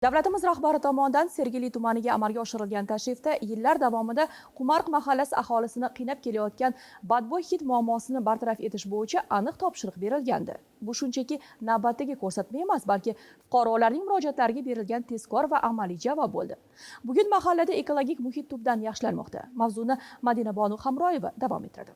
Davlatimiz rahbari tomonidan Sergeli tumaniga amalga oshirilgan tashrifda yillar davomida Qumarq mahallasi aholisini qiynab kelayotgan badbo'y hid muammosini bartaraf etish bo'yicha aniq topshiriq berilgandi. Bu shunchaki navbatdagi ko'rsatma emas, balki fuqarolarning murojaatlariga berilgan tezkor va amaliy javob bo'ldi. Bugun mahallada ekologik muhit tubdan yaxshilanmoqda. Mavzuni Madina Bonu Hamroyeva davom ettiradi.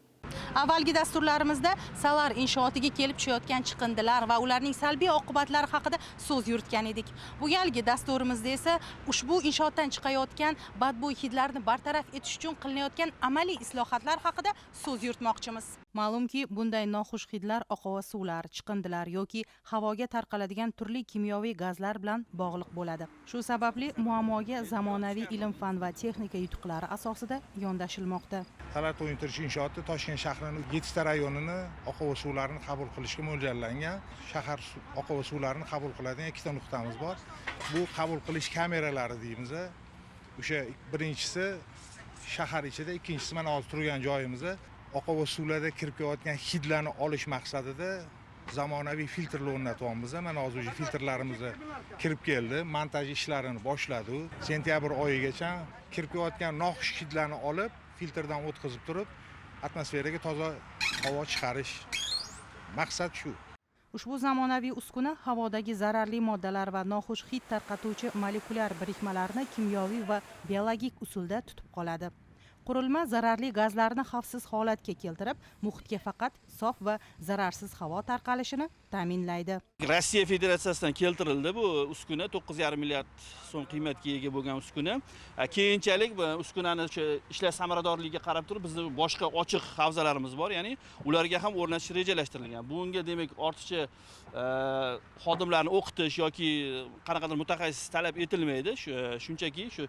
Avvalgi dasturlarimizda Salar inshootiga kelib tushayotgan chiqindilar va ularning salbiy oqibatlari haqida so'z yuritgan edik. Bu galgi dasturimizda esa ushbu inshootdan chiqayotgan badbo'y hidlarni bartaraf etish uchun qilinayotgan amaliy islohotlar haqida so'z yuritmoqchimiz. Ma'lumki, bunday noxush hidlar oqova suvlar, chiqindilar yoki havoga tarqaladigan turli kimyoviy gazlar bilan bog'liq bo'ladi. Shu sababli muammoga zamonaviy ilm-fan va texnika yutuqlari asosida yondashilmoqda. Salar to'yintirish inshooti Toshkent shahrining 7 ta rayonini oqova suvlarini qabul qilishga mo'ljallangan. Shahar oqova suvlarini qabul qiladigan ikkita nuqtamiz bor. Bu qabul qilish kameralari deymiz. O'sha birinchisi shahar ichida, ikkinchisi mana hozir turgan joyimizda oqova suvlarda kirib kelayotgan hidlarni olish maqsadida zamonaviy filtrlar o'rnatyapmiz. Mana hozir filtrlarimiz kirib keldi, montaj ishlarini boshladi. Sentyabr oyigacha kirib kelayotgan noxush hidlarni olib, filtrdan o'tkazib turib, atmosferaga toza havo chiqarish. Maqsad shu. Ushbu zamonaviy uskuna havodagi zararli moddalar va noxush hid tarqatuvchi molekulyar birikmalarni kimyoviy va biologik usulda tutib qoladi. Qurilma zararli gazlarni xavfsiz holatga keltirib, muhitga faqat sof va zararsiz havo tarqalishini ta'minlaydi. Rossiya Federatsiyasidan keltirildi bu uskuna, 9,5 milliard so'm qiymatga ega bo'lgan uskuna. Keyinchalik bu uskunani ishlash samaradorligiga qarab turib bizning boshqa ochiq havzalarimiz bor, ya'ni ularga ham o'rnatish rejalashtirilgan. Bunga demak ortiqcha xodimlarni o'qitish yoki qanaqadir mutaxassis talab etilmaydi. Shunchaki shu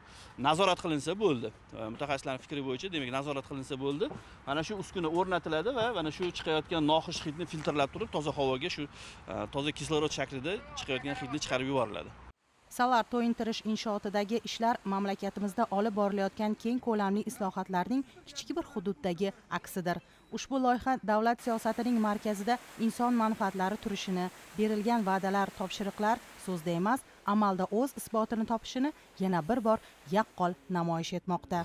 nazorat qilinsa bo'ldi. Mutaxassislarning fikri bo'yicha demak nazorat qilinsa bo'ldi. Mana shu uskuna o'rnatiladi va mana shu chiqayotgan noxush hidni filtrlab turib toza havoga shu toza kislorod shaklida chiqayotgan hidni chiqarib yuboriladi. Salar to'yintirish inshootidagi ishlar mamlakatimizda olib borilayotgan keng ko'lamli islohotlarning kichik bir hududdagi aksidir. Ushbu loyiha davlat siyosatining markazida inson manfaatlari turishini, berilgan va'dalar, topshiriqlar so'zda emas, amalda o'z isbotini topishini yana bir bor yaqqol namoyish etmoqda.